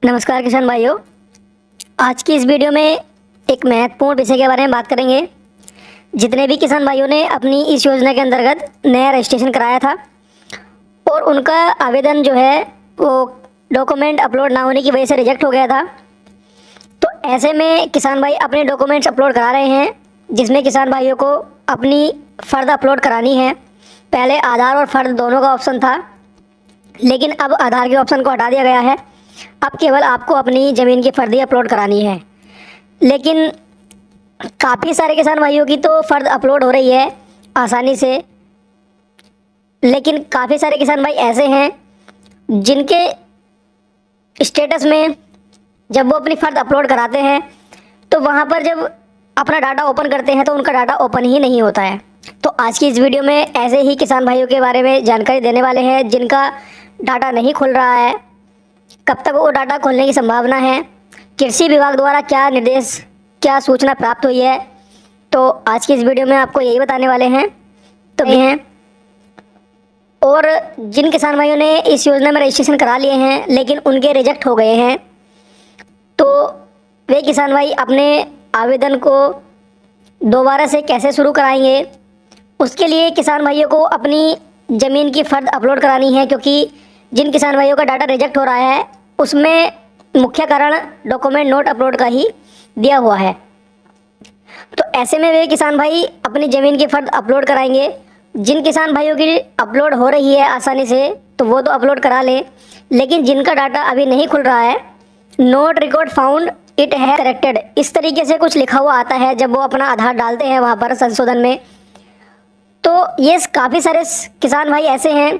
नमस्कार किसान भाइयों, आज की इस वीडियो में एक महत्वपूर्ण विषय के बारे में बात करेंगे। जितने भी किसान भाइयों ने अपनी इस योजना के अंतर्गत नया रजिस्ट्रेशन कराया था और उनका आवेदन जो है वो डॉक्यूमेंट अपलोड ना होने की वजह से रिजेक्ट हो गया था, तो ऐसे में किसान भाई अपने डॉक्यूमेंट्स अपलोड करा रहे हैं, जिसमें किसान भाइयों को अपनी फ़र्द अपलोड करानी है। पहले आधार और फ़र्द दोनों का ऑप्शन था, लेकिन अब आधार के ऑप्शन को हटा दिया गया है। अब केवल आपको अपनी ज़मीन की फ़र्द ही अपलोड करानी है। लेकिन काफ़ी सारे किसान भाइयों की तो फ़र्द अपलोड हो रही है आसानी से, लेकिन काफ़ी सारे किसान भाई ऐसे हैं जिनके स्टेटस में जब वो अपनी फ़र्द अपलोड कराते हैं तो वहाँ पर जब अपना डाटा ओपन करते हैं तो उनका डाटा ओपन ही नहीं होता है। तो आज की इस वीडियो में ऐसे ही किसान भाइयों के बारे में जानकारी देने वाले हैं जिनका डाटा नहीं खुल रहा है, कब तक वो डाटा खोलने की संभावना है, कृषि विभाग द्वारा क्या निर्देश, क्या सूचना प्राप्त हुई है। तो आज की इस वीडियो में आपको यही बताने वाले हैं। तो ये हैं, और जिन किसान भाइयों ने इस योजना में रजिस्ट्रेशन करा लिए हैं लेकिन उनके रिजेक्ट हो गए हैं, तो वे किसान भाई अपने आवेदन को दोबारा से कैसे शुरू कराएंगे, उसके लिए किसान भाइयों को अपनी ज़मीन की फ़र्द अपलोड करानी है। क्योंकि जिन किसान भाइयों का डाटा रिजेक्ट हो रहा है उसमें मुख्य कारण डॉक्यूमेंट नोट अपलोड का ही दिया हुआ है। तो ऐसे में वे किसान भाई अपनी ज़मीन की फ़र्द अपलोड कराएंगे। जिन किसान भाइयों की अपलोड हो रही है आसानी से तो वो तो अपलोड करा लें, लेकिन जिनका डाटा अभी नहीं खुल रहा है, नोट रिकॉर्ड फाउंड इट है करेक्टेड, इस तरीके से कुछ लिखा हुआ आता है जब वो अपना आधार डालते हैं वहाँ पर संशोधन में। तो ये काफ़ी सारे किसान भाई ऐसे हैं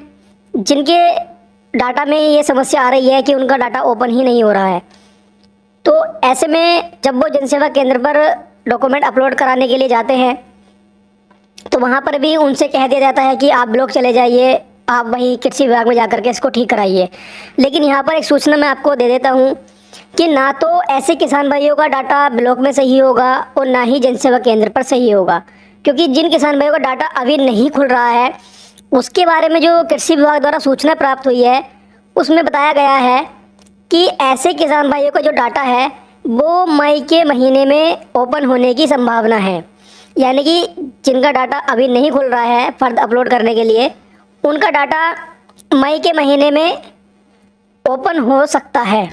जिनके डाटा में ये समस्या आ रही है कि उनका डाटा ओपन ही नहीं हो रहा है। तो ऐसे में जब वो जनसेवा केंद्र पर डॉक्यूमेंट अपलोड कराने के लिए जाते हैं तो वहाँ पर भी उनसे कह दिया जाता है कि आप ब्लॉक चले जाइए, आप वहीं कृषि विभाग में जाकर के इसको ठीक कराइए। लेकिन यहाँ पर एक सूचना मैं आपको दे देता हूँ कि ना तो ऐसे किसान भाइयों का डाटा ब्लॉक में सही होगा और ना ही जनसेवा केंद्र पर सही होगा। क्योंकि जिन किसान भाइयों का डाटा अभी नहीं खुल रहा है उसके बारे में जो कृषि विभाग द्वारा सूचना प्राप्त हुई है उसमें बताया गया है कि ऐसे किसान भाइयों का जो डाटा है वो मई के महीने में ओपन होने की संभावना है। यानी कि जिनका डाटा अभी नहीं खुल रहा है फ़र्द अपलोड करने के लिए, उनका डाटा मई के महीने में ओपन हो सकता है।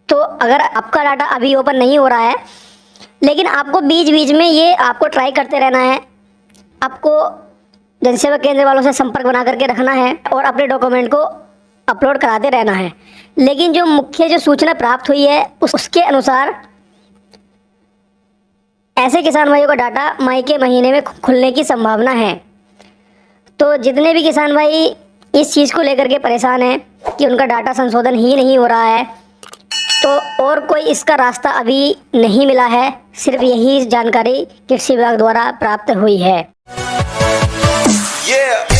तो अगर आपका डाटा अभी ओपन नहीं हो रहा है लेकिन आपको बीच बीच में ये आपको ट्राई करते रहना है, आपको जनसेवा केंद्र वालों से संपर्क बना करके रखना है और अपने डॉक्यूमेंट को अपलोड कराते रहना है। लेकिन जो मुख्य जो सूचना प्राप्त हुई है उसके अनुसार ऐसे किसान भाइयों का डाटा मई के महीने में खुलने की संभावना है। तो जितने भी किसान भाई इस चीज़ को लेकर के परेशान हैं कि उनका डाटा संशोधन ही नहीं हो रहा है, तो और कोई इसका रास्ता अभी नहीं मिला है, सिर्फ यही जानकारी कृषि विभाग द्वारा प्राप्त हुई है। Yeah.